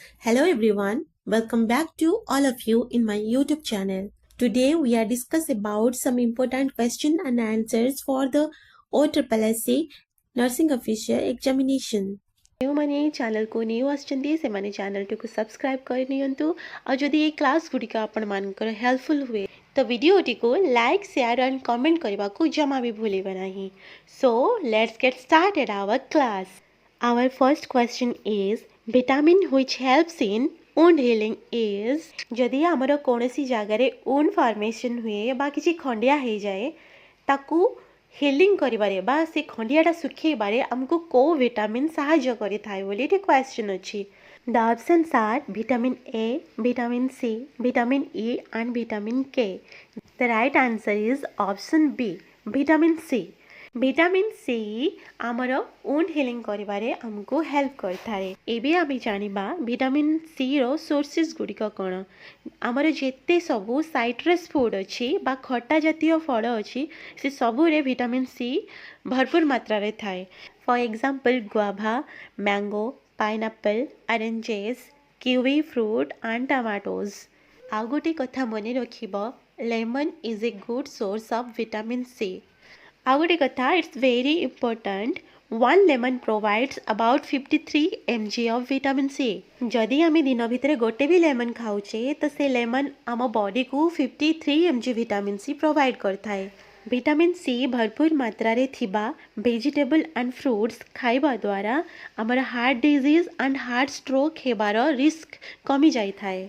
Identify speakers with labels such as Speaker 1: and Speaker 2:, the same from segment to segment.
Speaker 1: Hello everyone, welcome back to all of you in my YouTube channel. Today we are discussing about some important question and answers for the OSSC Nursing Officer Examination. ଯେଉଁମାନେ ଚ୍ୟାନେଲକୁ new ଆସିଛନ୍ତି ସେମାନେ ଚ୍ୟାନେଲଟିକୁ subscribe କରିନିଅନ୍ତୁ ଆଉ ଯଦି ଏହି class ଗୁଡ଼ିକ ଆପଣମାନଙ୍କର ହେଲ୍ପଫୁଲ୍ ହୁଏ ତ ଭିଡ଼ିଓଟିକୁ ଲାଇକ୍ ସେୟାର ଆଣ୍ଡ କମେଣ୍ଟ କରିବାକୁ ଜମା ବି ଭୁଲିବେ ନାହିଁ. So let's get started our class. Our first question is vitamin which helps in wound healing is जदि आमर कौनसी जगार wound formation हुए बा किसी खंडिया हो जाए ताकू healing करिबारे बा से खंडियाटा सुखेबारे हमको को विटामिन सहाय्य करिथाय बोली एटे क्वेश्चन अछि. The options are vitamin A, vitamin C, vitamin E and vitamin K. The right answer is option B, vitamin C. Vitamin C आमर wound healing करिबारे हमको हेल्प करथारे. एबे आमे जानिबा विटामिन सी रो सोर्सेस गुडिक कोन. आमर जेते सबु साइट्रस फूड अछि बा खट्टा जातीय फल अछि से सबु रे विटामिन सी भरपूर मात्रा रे थाए. For example guava, mango, pineapple, oranges, kiwi fruit and tomatoes. आ गोटे कथा मने रखिबो, lemon is a good source of vitamin C. ଆଉ ଗୋଟେ କଥା, it's very important, 1 lemon provides about 53 mg of vitamin C. जदि आमे दिन भितर गोटे भी लेमन खाऊचे तो से लेमन आम बॉडी को 53 mg विटामिन सी प्रोवाइड करथाए. विटामिन सी भरपूर मात्रा रे थिबा वेजिटेबल एंड फ्रूट्स खाइबा द्वारा आमर heart disease and heart stroke हेबार रिस्क कमी जाई थाए.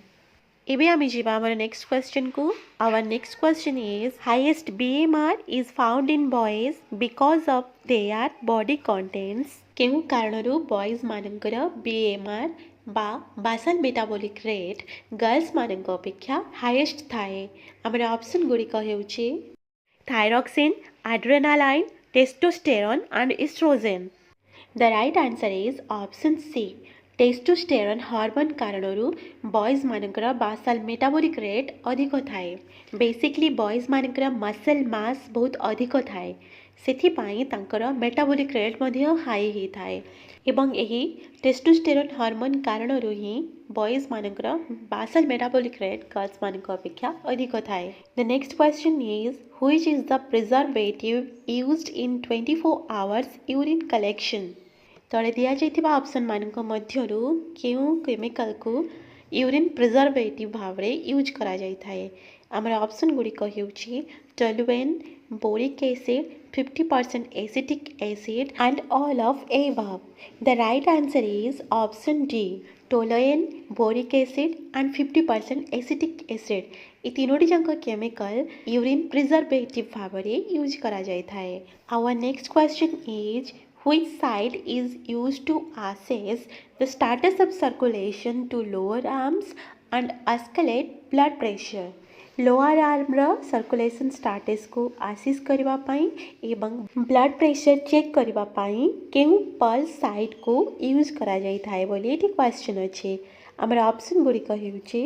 Speaker 1: एबे आमे जिबा आमर नेक्स्ट क्वेश्चन को. Our next question is highest BMR is found in boys because of their body contents. केउ कारणरू बॉयज मानकर बीएमआर बा बासल मेटाबॉलिक रेट गर्ल्स मानक अपेक्षा हाईएस्ट थाए. आमर ऑप्शन गुडी हेउची thyroxine, adrenaline, testosterone and estrogen. The right answer is option C, testosterone hormone कारणरू बॉयज मानकर बासल मेटाबॉलिक रेट अधिक थाए. बेसिकली बॉयज मानकर मसल मास बहुत अधिक थाए, सेथिपाई तांकर मेटाबॉलिक रेट मध्य हाई ही थाए एवं यही टेस्टोस्टेरोन हार्मोन कारणरू ही बॉयज मानकर बासल मेटाबॉलिक रेट गर्ल्स मानक अपेक्षा अधिक थाए. The next question is which is the preservative used in 24 hours urine collection. तले दिया जाइथिबा ऑप्शन मानक मध्यरु केउ केमिकल को यूरिन प्रिजर्वेटिव भाव रे यूज करा जाई थाए. हमर ऑप्शन गुडी हेउची toluene, boric acid, 50% acetic acid and all of above. The right answer is option D, toluene, boric acid and 50% acetic acid. ये तीनोटी जांक केमिकल यूरिन प्रिजर्वेटिव भाव रे यूज करा जाई थाए. Our next question is which side is used to assess the status of circulation to lower arms and escalate blood pressure. Lower arm रो circulation status को आसिस करबा पई एवं ब्लड प्रेशर चेक करबा पई केउ पल्स साइड को use करा जाई थाए बोली एटी क्वेश्चन अछि. हमर ऑप्शन गुडी हेउची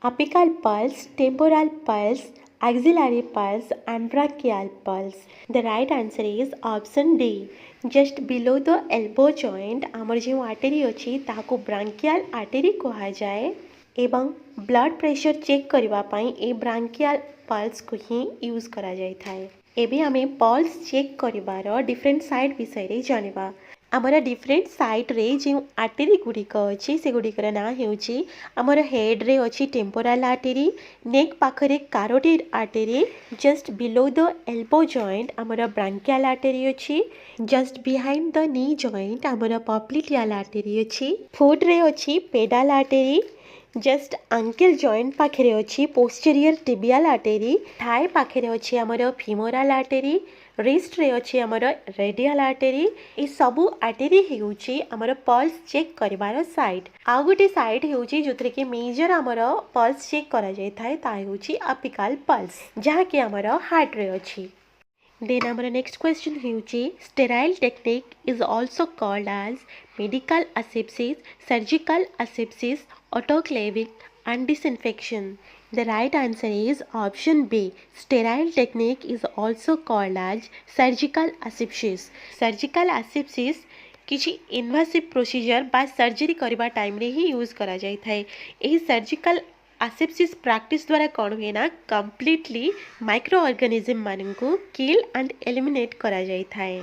Speaker 1: apical pulse, temporal pulse, axillary pulse and brachial pulse. The right answer is option D, just below the elbow joint आमर जो आर्टेरी अच्छी ताको ब्रांकियल आर्टेरी कहा जाए एवं ब्लड प्रेशर चेक करबा पई ए ब्रांकियल पल्स को ही यूज करा जाय थाए. एबे हमें पल्स चेक करिबार डिफरेंट साइड विषय रे जानिबा. आमर डिफरेंट साइड रे जो आर्टेरी गुडिक अछि से गुडिकर ना हेउची आमर हेड रे अछि टेम्पोरल आर्टेरी, नेक पाखरे carotid artery, just below the elbow joint आमर ब्रांकियल आर्टेरी अछि, just behind the knee joint आमर पॉप्लिटियल आर्टेरी अछि, फुट रे अछि pedal artery, just ankle joint पाखरे अछि पोस्टीरियर टिबियल आर्टेरी, थाई पाखरे अछि आमर फीमोरल आर्टेरी, रिस्ट रे अछि आमर रेडियल आर्टेरी. ए सबु आर्टेरी हेउची आमर पल्स चेक करिबार साइड. आ गोटे साइड हेउची जोथरे के मेजर आमर पल्स चेक करा जाय थाए ता हेउची अपिकल पल्स जहा के आमर हार्ट रे अछि. Then our next question हेउची sterile technique is also called as medical asepsis, surgical asepsis, autoclaving and disinfection. The right answer is option B. Sterile technique is also called as surgical asepsis. Surgical asepsis किसी इनवासिव procedure बा surgery करबा time रे ही use करा जाय थाए। एही surgical आसेप्सिस practice द्वारा कौन हुए ना कंप्लीटली माइक्रो ऑर्गेनिज्म मानकु किल एंड एलिमिनेट करा जाय थाए।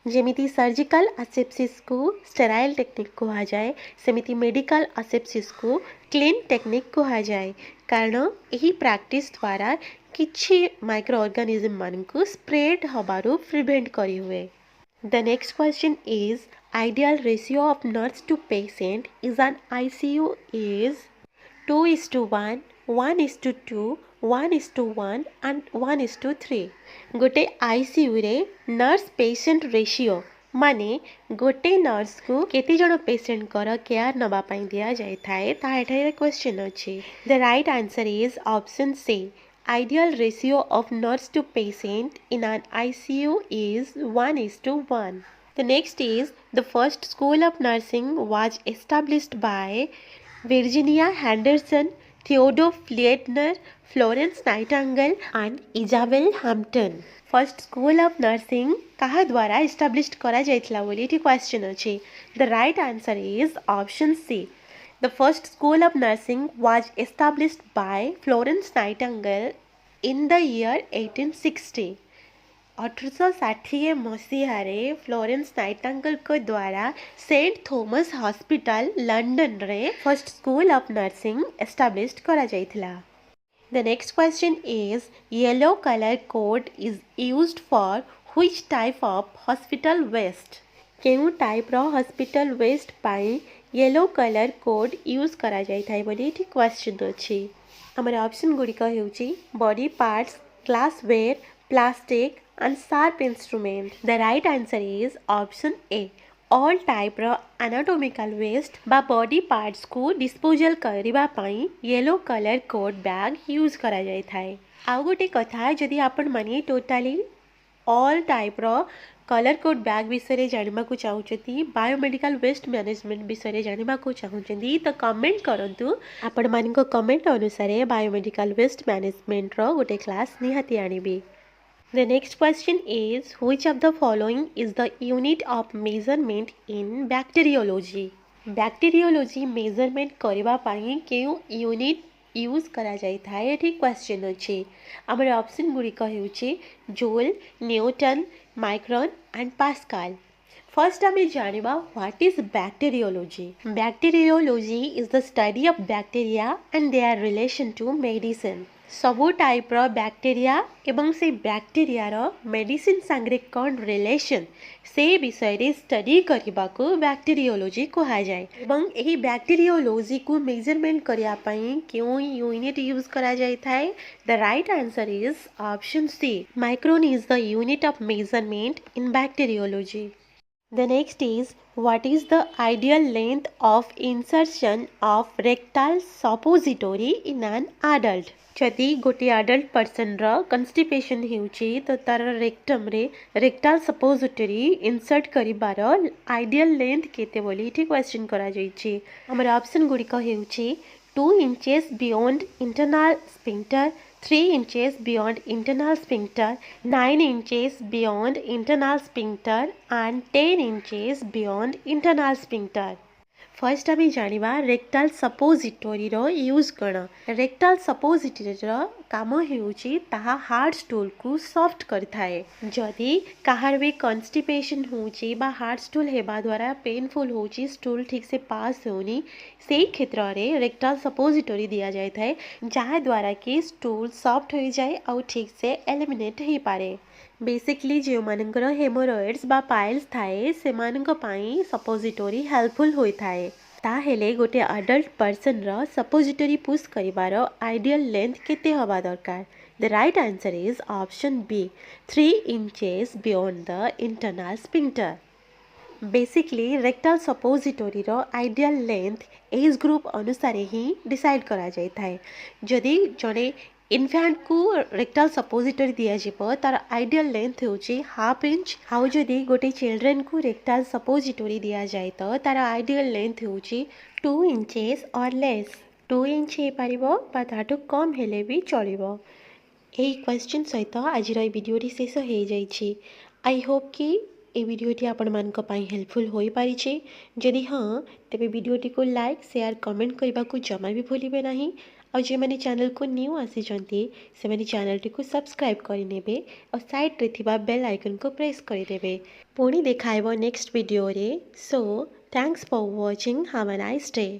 Speaker 1: जेमिति सर्जिकल आसेप्सिस को स्टेराइल टेक्निक कहा जाए सेमिति मेडिकल आसेप्सिस को क्लीन टेक्निक कहा जाए कारण यही प्रैक्टिस द्वारा किछि माइक्रो ऑर्गेनिज्म मानकु स्प्रेड हबारु प्रिवेंट करी हुए। The next question is ideal ratio of nurse to patient is an ICU is 2:1, 1:2, 1:1 and 1:3। गोटे ICU रे नर्स पेशेंट रेशियो माने गोटे नर्स को केते जण पेशेंट कर केयर नबा पई दिया जाय थाए ता एठारे क्वेश्चन अछि। The right answer is option C. Ideal ratio of nurse to patient in an ICU is 1:1। The next is the first school of nursing was established by Virginia Henderson, Theodore Fliedner, Florence Nightingale and Isabel Hampton। First school of nursing कहा द्वारा established करा जायतला बोली एठी question अछि। The right answer is option C. The first school of nursing was established by Florence Nightingale in the year 1860। 1860 मसीहारे Florence Nightingale को द्वारा Saint Thomas hospital London रे first school of nursing established करा जायतला। The next question is yellow color code is used for which type of hospital waste? केउ type रो hospital waste पाई yellow colour code use करा जाय थाय बोली एठी क्वेश्चन अछि। हमर ऑप्शन गुडिक हेउची body parts, glassware, plastic and sharp instrument. The right answer is option A. All type रो एनाटॉमिकल वेस्ट बा बॉडी पार्ट्स को डिस्पोजल करिबा पाई yellow colour code bag use करा जाय थाय। आ गोटे कथा जदि आपण माने टोटली ऑल टाइप रो कलर कोड बैग विषय जानवा को चाहूँगी बायोमेडिकल वेस्ट मैनेजमेंट विषय जानवा को चाहूँगी तो कमेंट करंतु आपण मान कमेंट अनुसार बायोमेडिकल वेस्ट मैनेजमेंट रो गोटे क्लास निहाती आनिबी। The next question is which of the following is the unit of measurement in bacteriology? Bacteriology measurement करबा पाई केउ यूनिट यूज करा जाय थाए एठी क्वेश्चन अछि। हमर ऑप्शन गुडिक हेउछि joule, newton, micron and pascal. First आमे जानिबा what is bacteriology. Bacteriology is the study of bacteria and their relation to medicine. सबु टाइप रो बैक्टीरिया एवं से बैक्टीरिया रो मेडिसिन संगे कोन रिलेशन से विषय रे स्टडी करबा को बैक्टीरियोलॉजी कहा जाय एवं एही बैक्टीरियोलॉजी को मेजरमेंट करिया पई क्यों यूनिट यूज करा जाय थाए। The right answer is option C. Micron is the unit of measurement in bacteriology. The next is what is the ideal length of insertion of rectal suppository in an adult? जदि गोटे adult person रो कन्स्टिपेशन हेउची तो तार rectum रे rectal suppository insert करिबार ideal length केते बोली एठी question करा जायछि। हमर ऑप्शन गुडिक हेउची 2 inches beyond internal sphincter, 3 inches beyond internal sphincter, 9 inches beyond internal sphincter and 10 inches beyond internal sphincter। First आम जानिबा रेक्टाल सपोजिटरी रो यूज कण। रेक्टाल सपोजिटरी रो काम हेउची ताहा हार्ड स्टूल को सॉफ्ट करथाए। जदि काहार भी कॉन्स्टिपेशन होची बा हार्ड स्टूल हेबा द्वारा पेनफुल होची स्टूल ठीक से पास होनी से क्षेत्र रे रेक्टाल सपोजिटरी दिया जाय थाए जहाँ द्वारा कि स्टूल सॉफ्ट हो जाए और ठीक से एलिमिनेट हो पारे। बेसिकली जो मानकर हेमोरॉइड्स बा पाइल्स थाए से मानक पाई सपोजिटरी हेल्पफुल होई थाए। ताहेले गोटे अडल्ट पर्सन रो सपोजिटरी पुश करिवार आइडियल लेंथ केते हवा दरकार। The right answer is option B 3 inches beyond the internal sphincter. Basically rectal suppository रो आइडियल लेंथ एज ग्रुप अनुसार ही डिसाइड करा जाय थाए। जदि जड़े इनफैंट को रेक्टल सपोजिटरी दिया जिवो तार आइडियल लेंथ होची 1/2 इंच। हाउ जदि गोटे चिल्ड्रेन को रेक्टल सपोजिटरी दिया जाए तो तार आइडियल लेंथ होची 2 inches और लेस। 2 इंच हे पारिबो बा ताठु कम हेले भी चलिबो। एही क्वेश्चन सहित आज वीडियो शेष हो जाइछि। आई होप कि ए वीडियोटी आपण मानक पई हेल्पफुल होई पारिछि जदि हाँ तेबे वीडियोटी को लाइक शेयर कमेंट करने को जमा भी भूलिबे नहीं और जे माने चैनल को न्यू आसीचंती से माने चैनल टी को सब्सक्राइब करिनेबे और साइड रे थिबा बेल आइकन को प्रेस करिदेबे पुणी देखाइबो नेक्स्ट वीडियो रे so thanks for watching have a nice day.